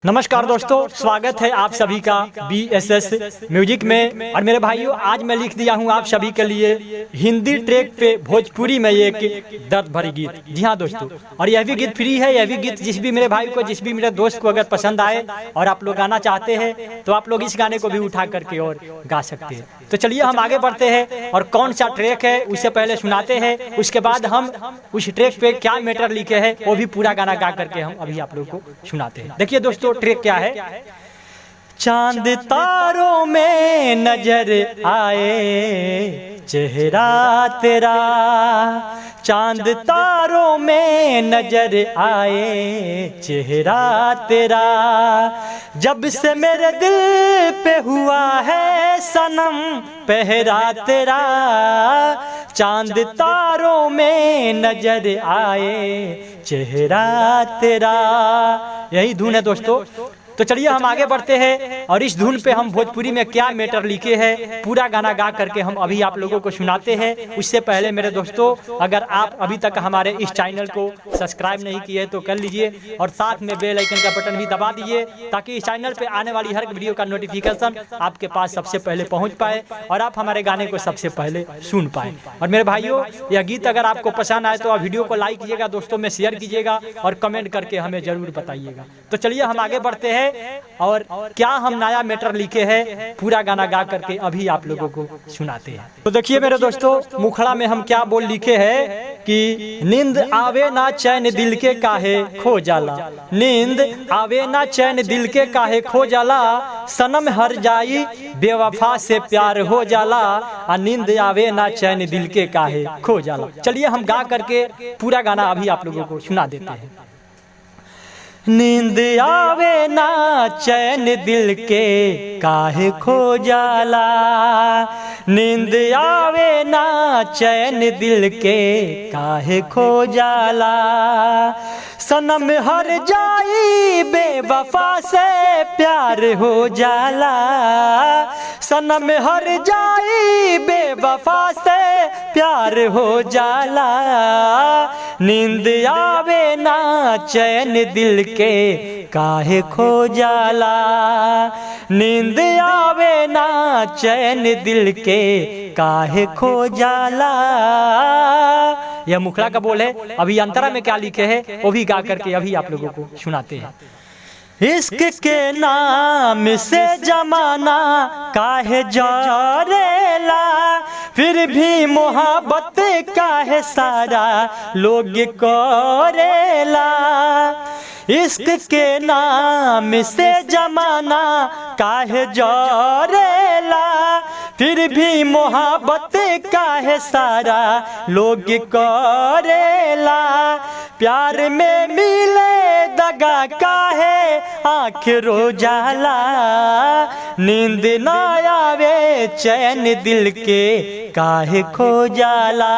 नमस्कार दोस्तों, स्वागत है आप सभी का BSS म्यूजिक में। और मेरे भाइयों, आज मैं लिख दिया हूँ आप सभी के लिए हिंदी ट्रैक पे भोजपुरी में एक दर्द भरी गीत। जी हाँ दोस्तों, और यह भी गीत फ्री है। यह भी गीत जिस भी मेरे भाई को, जिस भी मेरे दोस्त को अगर पसंद आए और आप लोग गाना चाहते हैं तो आप लोग इस गाने को भी उठा करके और गा सकते हैं। तो चलिए हम आगे बढ़ते हैं और कौन सा ट्रैक है उससे पहले सुनाते हैं। उसके बाद हम उस ट्रैक पे क्या मैटर लिखे हैं वो भी पूरा गाना गा करके हम अभी आप लोग को सुनाते हैं। देखिए दोस्तों, ट्रैक क्या है। चांद तारों में नजर आए चेहरा तेरा, चांद तारों में नजर आए चेहरा तेरा, जब से मेरे दिल पे हुआ है सनम पहरा तेरा, चांद तारों में नजर आए चेहरा तेरा। यही धुन है दोस्तों। तो चलिए हम आगे बढ़ते हैं और इस धुन पे हम भोजपुरी में क्या मैटर लिखे हैं पूरा गाना गा करके हम अभी आप लोगों को सुनाते हैं। उससे पहले मेरे दोस्तों, अगर आप अभी तक हमारे इस चैनल को सब्सक्राइब नहीं किए तो कर लीजिए और साथ में बेल आइकन का बटन भी दबा दीजिए ताकि इस चैनल पे आने वाली हर वीडियो का नोटिफिकेशन आपके पास सबसे पहले पहुँच पाए और आप हमारे गाने को सबसे पहले सुन पाए। और मेरे भाइयों, यह गीत अगर आपको पसंद आए तो आप वीडियो को लाइक कीजिएगा, दोस्तों में शेयर कीजिएगा और कमेंट करके हमें जरूर बताइएगा। तो चलिए हम आगे बढ़ते हैं और क्या हम नया मैटर लिखे हैं पूरा गाना गा करके अभी आप लोगों को सुनाते हैं। तो देखिए मेरे दोस्तों, मुखड़ा में हम क्या बोल लिखे हैं कि नींद आवे ना चैन दिल के काहे खो जाला, नींद आवे ना चैन दिल के काहे खो जाला, सनम हर जाई बेवफा से प्यार हो जाला, नींद आवे ना चैन दिल के काहे खो जाला। चलिए हम गा करके पूरा गाना अभी आप लोगों को सुना देते हैं। नींद आवे ना चैन दिल के काहे खो जाला, नींद आवे ना चैन दिल के काहे खो जाला, सनम हर जाई बेवफा से प्यार हो जाला, सनम हर जाई बेवफा से प्यार हो जाला, नींद आवे ना चैन दिल के काहे खो जाला, नींद आवे ना चैन दिल के काहे खो जाला। यह मुखड़ा का बोल है। अभी अंतरा में क्या लिखे हैं वो भी गा करके अभी आप लोगों को सुनाते हैं। इश्क के नाम से जमाना काहे जरेला, फिर भी मोहब्बत काहे सारा लोग करेला, इश्क के नाम से जमाना काहे जरेला, फिर भी मोहब्बत काहे सारा लोग करेला, प्यार में मिले दगा काहे आँख रो जाला, नींद ना आवे चैन दिल के काहे खो जाला,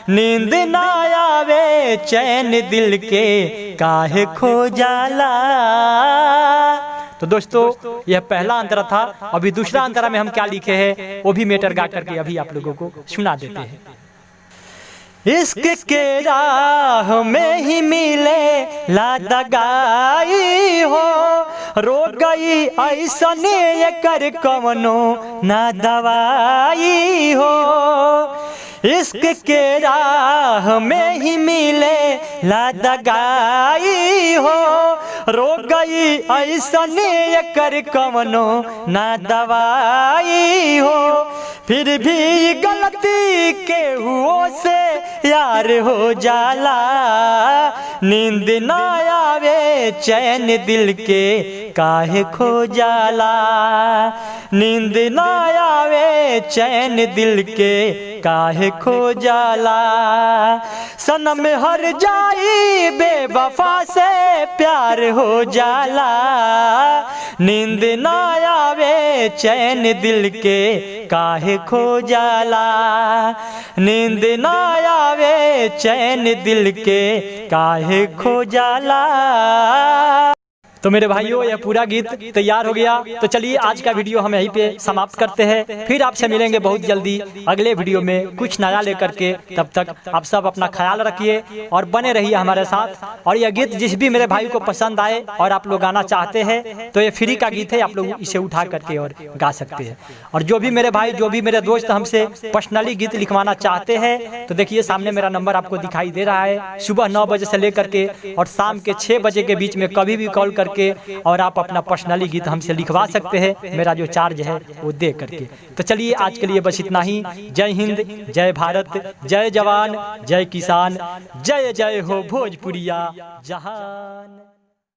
नींद ना आवे चैन दिल के काहे खो जाला। तो दोस्तों, यह पहला अंतरा था। अभी दूसरा अंतरा में हम क्या लिखे हैं वो भी मैटर गा करके अभी आप लोगों को सुना देते हैं। इश्क के राह में ही मिले लादगाई हो, रो गई ऐसने कर कवनो ना दवाई हो, इश्क के राह में ही मिले लादगाई हो, रो गई ऐसने कर कवनो ना दवाई हो, फिर भी गलती के हुओ से यार हो जाला, नींद ना आवे चैन दिल के काहे खो जाला, नींद ना आवे चैन दिल के काहे खो जाला, सनम हर जाई बेवफा से प्यार हो जाला, नींद ना आवे चैन दिल के काहे खो जाला, नींद ना आवे चैन दिल के काहे खो जाला। तो मेरे भाइयों यह पूरा गीत तैयार हो गया। तो चलिए आज का वीडियो हम यहीं पे समाप्त करते हैं। फिर आपसे मिलेंगे बहुत जल्दी अगले वीडियो में कुछ नया लेकर के। तब तक आप सब अपना ख्याल रखिए और बने रहिए हमारे साथ। और यह गीत जिस भी मेरे भाई को पसंद आए और आप लोग गाना चाहते हैं तो ये फ्री का गीत है, आप लोग इसे उठा करके और गा सकते हैं। और जो भी मेरे भाई जो भी मेरे दोस्त हमसे पर्सनली गीत लिखवाना चाहते हैं तो देखिए सामने मेरा नंबर आपको दिखाई दे रहा है। सुबह 9 बजे से लेकर के और शाम के 6 बजे के बीच में कभी भी कॉल करके और आप अपना पर्सनली गीत हमसे लिखवा सकते हैं, मेरा जो चार्ज है वो दे करके। तो चलिए आज के लिए बस इतना ही। जय हिंद, जय भारत, जय जवान, जय किसान, जय जय हो भोजपुरिया जहान।